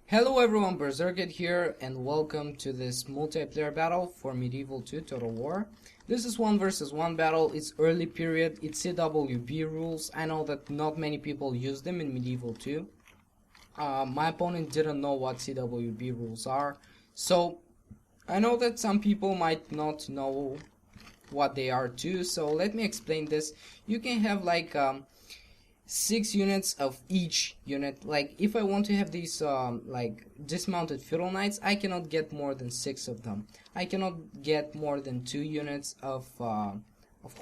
Hello everyone, Berserkhead here, and welcome to this multiplayer battle for Medieval 2 Total War. This is 1 versus 1 battle. It's early period, it's CWB rules. I know that not many people use them in Medieval 2. My opponent didn't know what CWB rules are, so I know that some people might not know what they are too, so let me explain this. You can have like 6 units of each unit. Like if I want to have these like dismounted feudal knights, I cannot get more than 6 of them. I cannot get more than 2 units of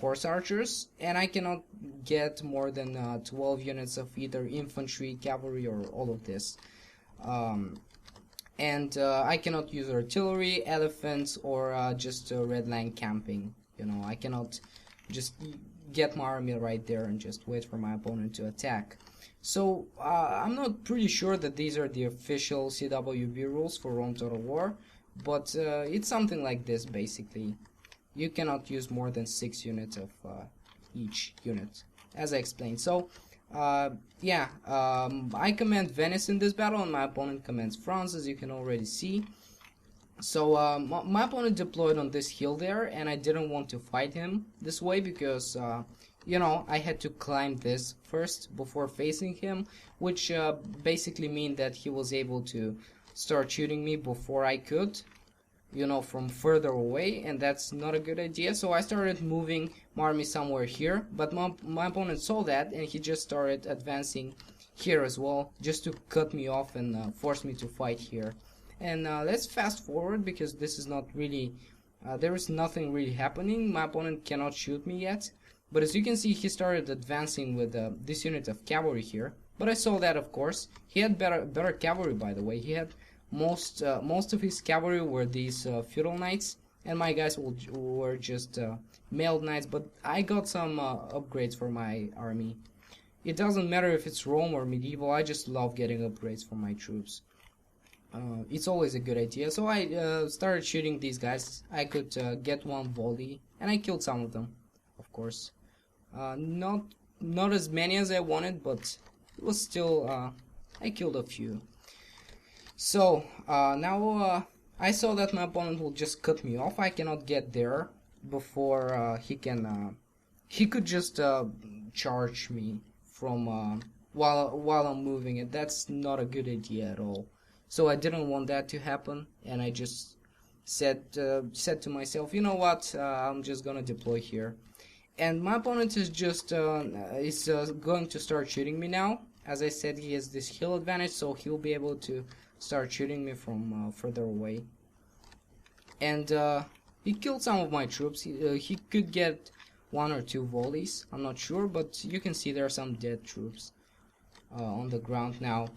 horse archers, and I cannot get more than 12 units of either infantry, cavalry, or all of this. And I cannot use artillery, elephants, or just red line camping. You know, I cannot just get my army right there and just wait for my opponent to attack. So I'm not pretty sure that these are the official CWB rules for Rome Total War, but it's something like this basically. You cannot use more than 6 units of each unit, as I explained. So I command Venice in this battle, and my opponent commands France, as you can already see. So my opponent deployed on this hill there, and I didn't want to fight him this way because you know, I had to climb this first before facing him, which basically mean that he was able to start shooting me before I could, you know, from further away, and that's not a good idea. So I started moving my army somewhere here, but my opponent saw that, and he just started advancing here as well, just to cut me off and force me to fight here. And let's fast forward, because this is not really, there is nothing really happening. My opponent cannot shoot me yet, but as you can see, he started advancing with this unit of cavalry here. But I saw that, of course. He had better cavalry, by the way. He had most of his cavalry were these feudal knights, and my guys were just mailed knights. But I got some upgrades for my army. It doesn't matter if it's Rome or medieval. I just love getting upgrades for my troops. It's always a good idea. So I started shooting these guys. I could get one volley, and I killed some of them, of course. Not as many as I wanted, but it was still I killed a few. So now I saw that my opponent will just cut me off. I cannot get there before he could just charge me from while I'm moving it. That's not a good idea at all. So I didn't want that to happen, and I just said to myself, you know what, I'm just gonna deploy here. And my opponent is just going to start shooting me now. As I said, he has this hill advantage, so he'll be able to start shooting me from further away. And he killed some of my troops. He could get 1 or 2 volleys, I'm not sure, but you can see there are some dead troops on the ground now.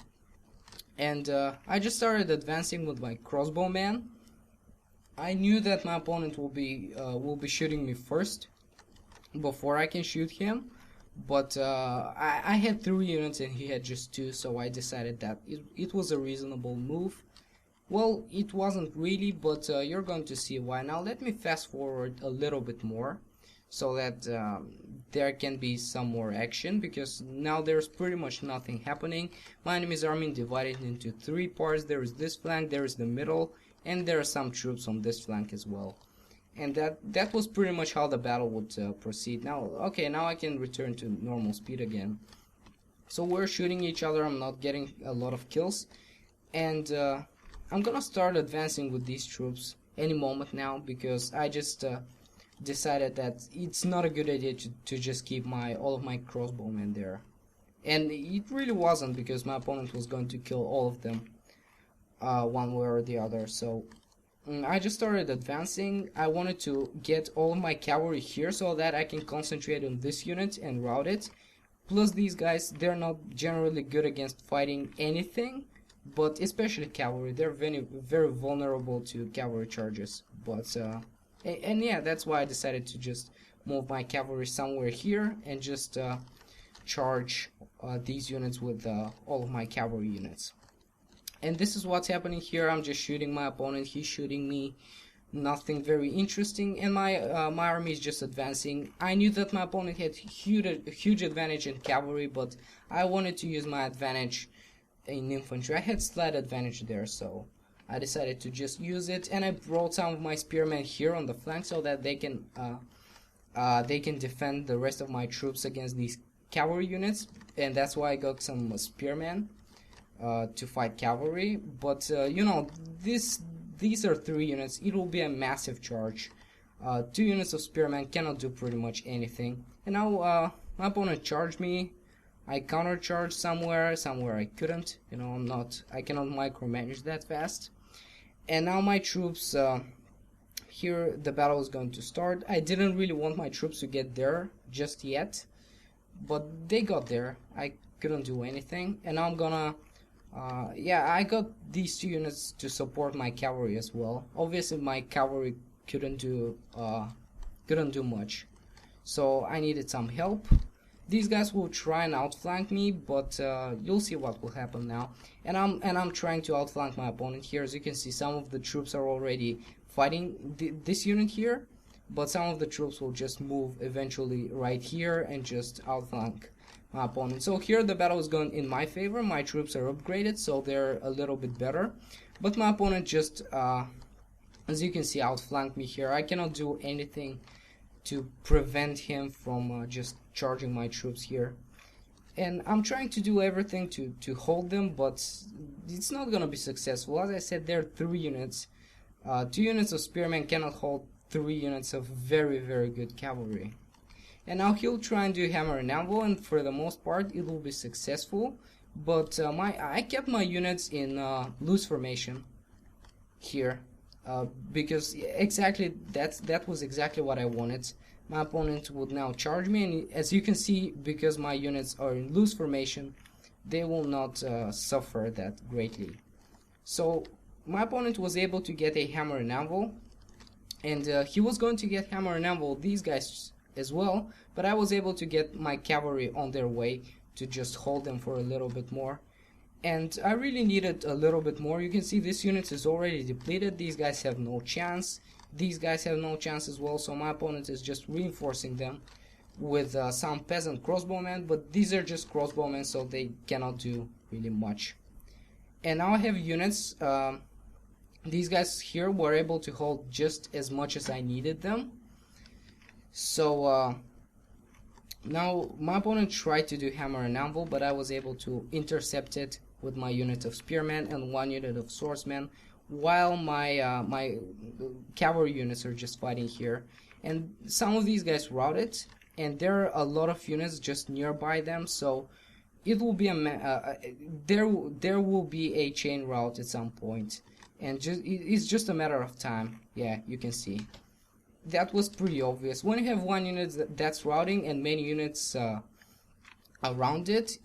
And I just started advancing with my crossbowman. I knew that my opponent will be shooting me first before I can shoot him, but I had 3 units and he had just 2, so I decided that it was a reasonable move. Well, it wasn't really, but you're going to see why. Now let me fast forward a little bit more, so that there can be some more action, because now there's pretty much nothing happening. My enemy's army divided into 3 parts. There is this flank, there is the middle, and there are some troops on this flank as well. And that was pretty much how the battle would proceed. Now, okay, now I can return to normal speed again. So we're shooting each other. I'm not getting a lot of kills, and I'm gonna start advancing with these troops any moment now, because I just decided that it's not a good idea to just keep all of my crossbowmen there. And it really wasn't, because my opponent was going to kill all of them one way or the other. So I just started advancing. I wanted to get all of my cavalry here so that I can concentrate on this unit and rout it. Plus these guys, they're not generally good against fighting anything, but especially cavalry. They're very vulnerable to cavalry charges. But and yeah, that's why I decided to just move my cavalry somewhere here and just charge these units with all of my cavalry units. And this is what's happening here. I'm just shooting my opponent, he's shooting me. Nothing very interesting, and my army is just advancing. I knew that my opponent had huge advantage in cavalry, but I wanted to use my advantage in infantry. I had slight advantage there, so I decided to just use it, and I brought some of my spearmen here on the flank so that they can defend the rest of my troops against these cavalry units, and that's why I got some spearmen to fight cavalry. But you know, these are 3 units. It will be a massive charge. 2 units of spearmen cannot do pretty much anything. And now my opponent charged me. I countercharged somewhere I couldn't. You know, I cannot micromanage that fast. And now my troops, here the battle is going to start. I didn't really want my troops to get there just yet, but they got there. I couldn't do anything, and now I'm gonna, yeah, I got these 2 units to support my cavalry as well. Obviously, my cavalry couldn't do much, so I needed some help. These guys will try and outflank me, but you'll see what will happen now. And I'm trying to outflank my opponent here. As you can see, some of the troops are already fighting this unit here, but some of the troops will just move eventually right here and just outflank my opponent. So here the battle is going in my favor. My troops are upgraded, so they're a little bit better. But my opponent just, as you can see, outflanked me here. I cannot do anything to prevent him from just charging my troops here. And I'm trying to do everything to hold them, but it's not gonna be successful. As I said, there are 3 units. 2 units of spearmen cannot hold 3 units of very, very good cavalry. And now he'll try and do hammer and anvil, and for the most part it will be successful. But I kept my units in loose formation here. Because exactly that was exactly what I wanted. My opponent would now charge me, and as you can see, because my units are in loose formation, they will not suffer that greatly. So my opponent was able to get a hammer and anvil, and he was going to get hammer and anvil these guys as well, but I was able to get my cavalry on their way to just hold them for a little bit more. And I really needed a little bit more. You can see this unit is already depleted. These guys have no chance. These guys have no chance as well. So my opponent is just reinforcing them with some peasant crossbowmen. But these are just crossbowmen, so they cannot do really much. And now I have units. These guys here were able to hold just as much as I needed them. So now my opponent tried to do hammer and anvil, but I was able to intercept it with my unit of spearmen and 1 unit of swordsmen, while my my cavalry units are just fighting here. And some of these guys routed, and there are a lot of units just nearby them, so it will be there will be a chain rout at some point, and it's just a matter of time. Yeah, you can see that was pretty obvious. When you have 1 unit that's routing and many units around it,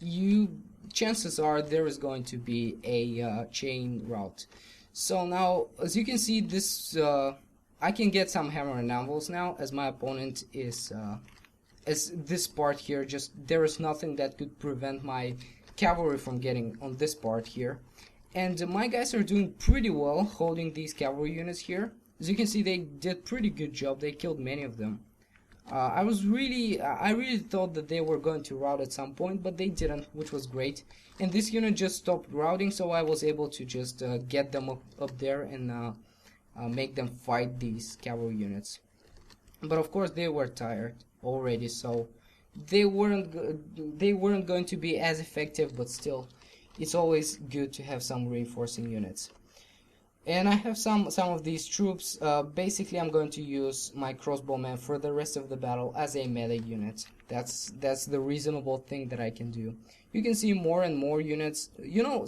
chances are there is going to be a chain rout. So now, as you can see, this I can get some hammer and anvils now, as my opponent is as this part here, just there is nothing that could prevent my cavalry from getting on this part here. And my guys are doing pretty well holding these cavalry units here. As you can see, they did pretty good job. They killed many of them. I really thought that they were going to rout at some point, but they didn't, which was great. And this unit just stopped routing, so I was able to just get them up there and make them fight these cavalry units. But of course, they were tired already, so they weren't going to be as effective. But still, it's always good to have some reinforcing units. And I have some of these troops. Basically, I'm going to use my crossbowmen for the rest of the battle as a melee unit. That's the reasonable thing that I can do. You can see more and more units. You know,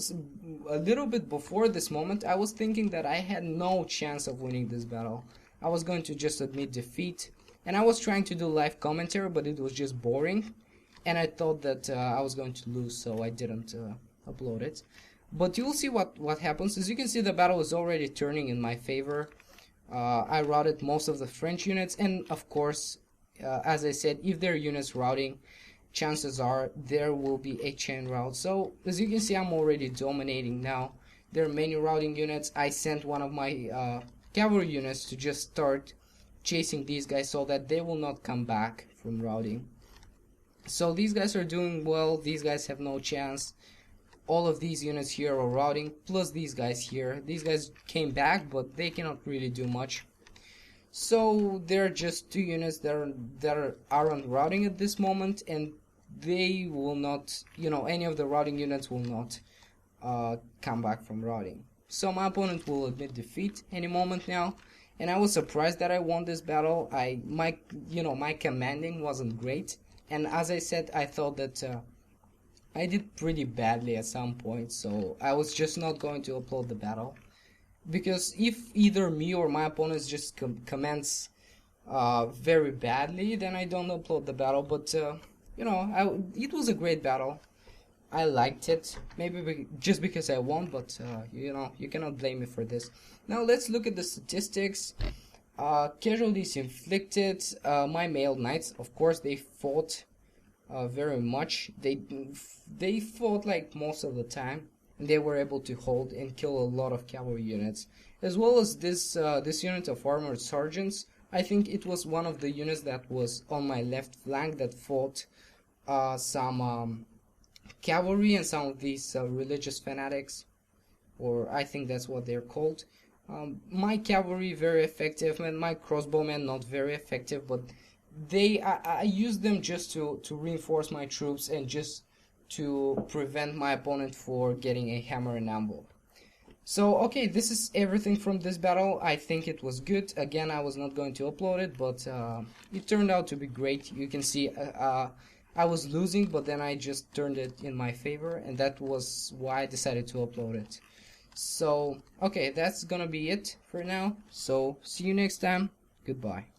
a little bit before this moment, I was thinking that I had no chance of winning this battle. I was going to just admit defeat, and I was trying to do live commentary, but it was just boring, and I thought that I was going to lose, so I didn't upload it. But you'll see what happens. As you can see, the battle is already turning in my favor. I routed most of the French units, and of course, as I said, if there are units routing, chances are there will be a chain rout. So as you can see, I'm already dominating now. There are many routing units. I sent one of my cavalry units to just start chasing these guys so that they will not come back from routing. So these guys are doing well. These guys have no chance. all of these units here are routing, plus these guys here. These guys came back, but they cannot really do much. So there are just 2 units that aren't routing at this moment, and they will not, you know, any of the routing units will not come back from routing. So my opponent will admit defeat any moment now, and I was surprised that I won this battle. My commanding wasn't great, and as I said, I thought that I did pretty badly at some point, so I was just not going to upload the battle. Because if either me or my opponents just comments very badly, then I don't upload the battle. But you know, it was a great battle. I liked it, maybe just because I won, but you know, you cannot blame me for this. Now let's look at the statistics. Casualties inflicted. My male knights, of course, they fought very much. They fought like most of the time. They were able to hold and kill a lot of cavalry units, as well as this unit of armored sergeants. I think it was one of the units that was on my left flank that fought some cavalry and some of these religious fanatics, or I think that's what they're called. My cavalry very effective, and my crossbowmen not very effective, but I used them just to reinforce my troops and just to prevent my opponent for getting a hammer and anvil. So okay, this is everything from this battle. I think it was good. Again, I was not going to upload it, but it turned out to be great. You can see I was losing, but then I just turned it in my favor, and that was why I decided to upload it. So okay, that's gonna be it for now. So see you next time. Goodbye.